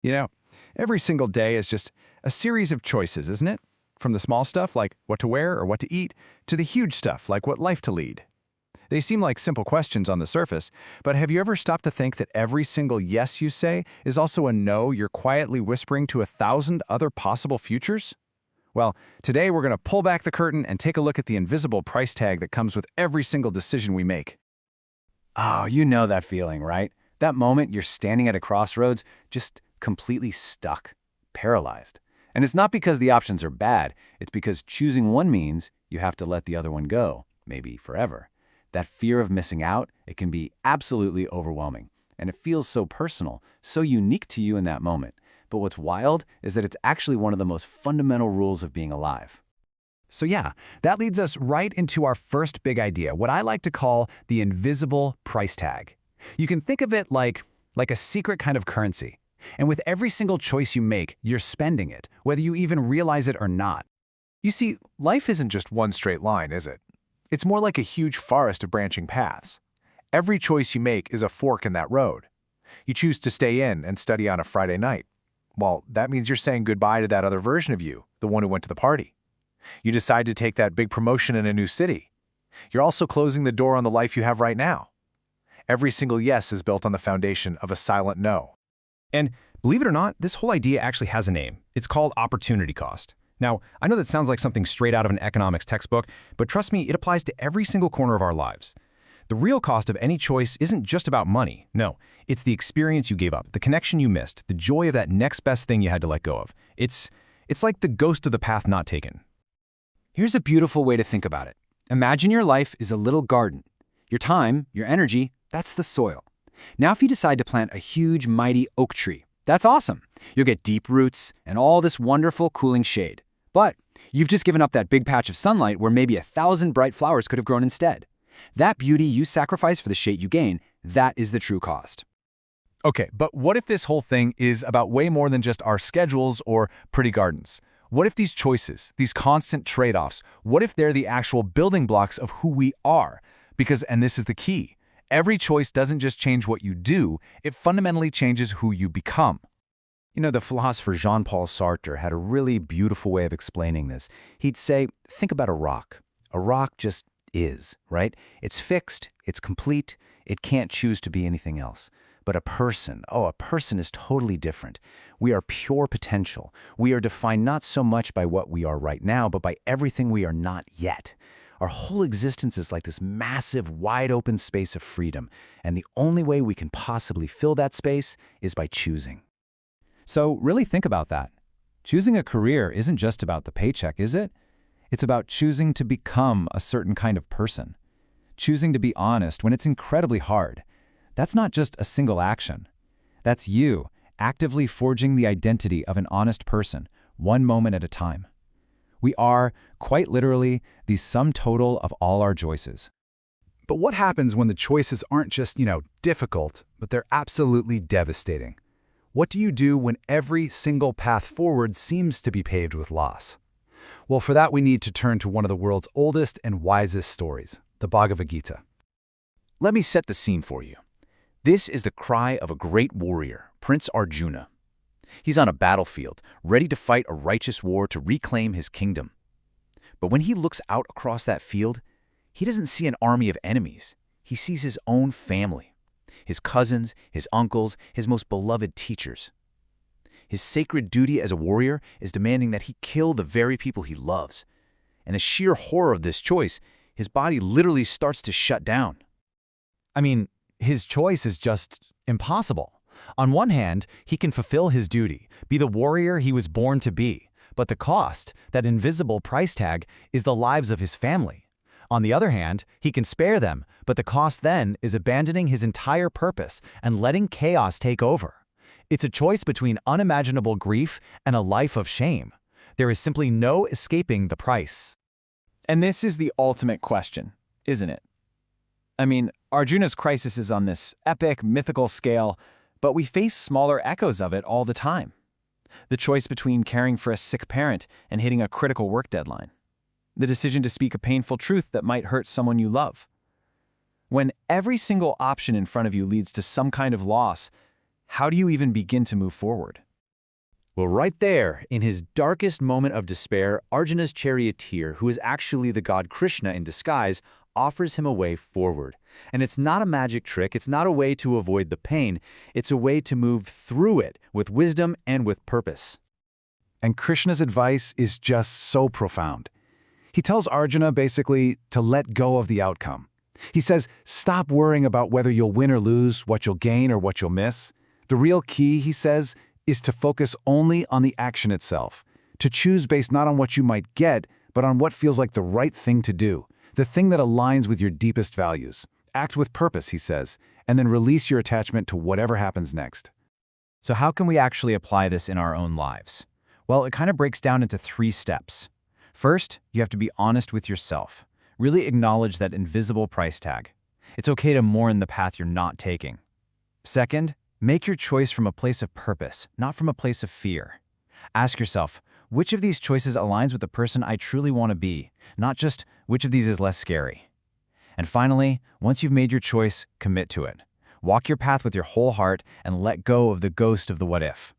You know, every single day is just a series of choices, isn't it? From the small stuff like what to wear or what to eat, to the huge stuff like what life to lead. They seem like simple questions on the surface, but have you ever stopped to think that every single yes you say is also a no you're quietly whispering to 1,000 other possible futures? Well, today we're going to pull back the curtain and take a look at the invisible price tag that comes with every single decision we make. Oh, you know that feeling, right? That moment you're standing at a crossroads, just completely stuck, paralyzed. And it's not because the options are bad, it's because choosing one means you have to let the other one go, maybe forever. That fear of missing out, it can be absolutely overwhelming. And it feels so personal, so unique to you in that moment. But what's wild is that it's actually one of the most fundamental rules of being alive. So yeah, that leads us right into our first big idea, what I like to call the invisible price tag. You can think of it like a secret kind of currency. And with every single choice you make, you're spending it, whether you even realize it or not. You see, life isn't just one straight line, is it? It's more like a huge forest of branching paths. Every choice you make is a fork in that road. You choose to stay in and study on a Friday night. Well, that means you're saying goodbye to that other version of you, the one who went to the party. You decide to take that big promotion in a new city. You're also closing the door on the life you have right now. Every single yes is built on the foundation of a silent no. And believe it or not, this whole idea actually has a name. It's called opportunity cost. Now, I know that sounds like something straight out of an economics textbook, but trust me, it applies to every single corner of our lives. The real cost of any choice isn't just about money. No, it's the experience you gave up, the connection you missed, the joy of that next best thing you had to let go of. It's like the ghost of the path not taken. Here's a beautiful way to think about it. Imagine your life is a little garden. Your time, your energy, that's the soil. Now if you decide to plant a huge, mighty oak tree, that's awesome. You'll get deep roots and all this wonderful, cooling shade. But you've just given up that big patch of sunlight where maybe 1,000 bright flowers could have grown instead. That beauty you sacrifice for the shade you gain, that is the true cost. Okay, but what if this whole thing is about way more than just our schedules or pretty gardens? What if these choices, these constant trade-offs, what if they're the actual building blocks of who we are? Because, and this is the key, every choice doesn't just change what you do, it fundamentally changes who you become. You know, the philosopher Jean-Paul Sartre had a really beautiful way of explaining this. He'd say, think about a rock. A rock just is, right? It's fixed, it's complete, it can't choose to be anything else. But a person is totally different. We are pure potential. We are defined not so much by what we are right now, but by everything we are not yet. Our whole existence is like this massive, wide-open space of freedom, and the only way we can possibly fill that space is by choosing. So really think about that. Choosing a career isn't just about the paycheck, is it? It's about choosing to become a certain kind of person. Choosing to be honest when it's incredibly hard. That's not just a single action. That's you actively forging the identity of an honest person, one moment at a time. We are, quite literally, the sum total of all our choices. But what happens when the choices aren't just, difficult, but they're absolutely devastating? What do you do when every single path forward seems to be paved with loss? Well, for that we need to turn to one of the world's oldest and wisest stories, the Bhagavad Gita. Let me set the scene for you. This is the cry of a great warrior, Prince Arjuna. He's on a battlefield, ready to fight a righteous war to reclaim his kingdom. But when he looks out across that field, he doesn't see an army of enemies. He sees his own family, his cousins, his uncles, his most beloved teachers. His sacred duty as a warrior is demanding that he kill the very people he loves. And the sheer horror of this choice, his body literally starts to shut down. I mean, his choice is just impossible. On one hand, he can fulfill his duty, be the warrior he was born to be, but the cost, that invisible price tag, is the lives of his family. On the other hand, he can spare them, but the cost then is abandoning his entire purpose and letting chaos take over. It's a choice between unimaginable grief and a life of shame. There is simply no escaping the price. And this is the ultimate question, isn't it? I mean, Arjuna's crisis is on this epic, mythical scale, but we face smaller echoes of it all the time. The choice between caring for a sick parent and hitting a critical work deadline. The decision to speak a painful truth that might hurt someone you love. When every single option in front of you leads to some kind of loss, how do you even begin to move forward? Well, right there, in his darkest moment of despair, Arjuna's charioteer, who is actually the god Krishna in disguise, offers him a way forward. And it's not a magic trick, it's not a way to avoid the pain, it's a way to move through it with wisdom and with purpose. And Krishna's advice is just so profound. He tells Arjuna basically to let go of the outcome. He says, stop worrying about whether you'll win or lose, what you'll gain or what you'll miss. The real key, he says, is to focus only on the action itself, to choose based not on what you might get, but on what feels like the right thing to do, the thing that aligns with your deepest values. Act with purpose, he says, and then release your attachment to whatever happens next. So how can we actually apply this in our own lives? Well, it kind of breaks down into 3 steps. First, you have to be honest with yourself. Really acknowledge that invisible price tag. It's okay to mourn the path you're not taking. Second, make your choice from a place of purpose, not from a place of fear. Ask yourself, which of these choices aligns with the person I truly want to be, not just which of these is less scary. And finally, once you've made your choice, commit to it. Walk your path with your whole heart and let go of the ghost of the what if.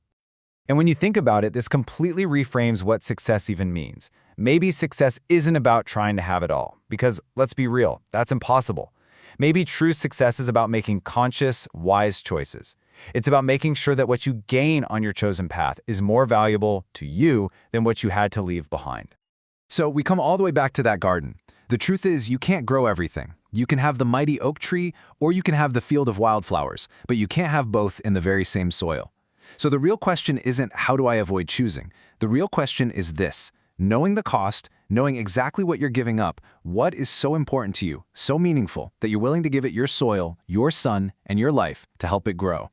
And when you think about it, this completely reframes what success even means. Maybe success isn't about trying to have it all, because let's be real, that's impossible. Maybe true success is about making conscious, wise choices. It's about making sure that what you gain on your chosen path is more valuable to you than what you had to leave behind. So we come all the way back to that garden. The truth is, you can't grow everything. You can have the mighty oak tree, or you can have the field of wildflowers, but you can't have both in the very same soil. So the real question isn't, how do I avoid choosing? The real question is this: knowing the cost, knowing exactly what you're giving up, what is so important to you, so meaningful, that you're willing to give it your soil, your sun, and your life to help it grow.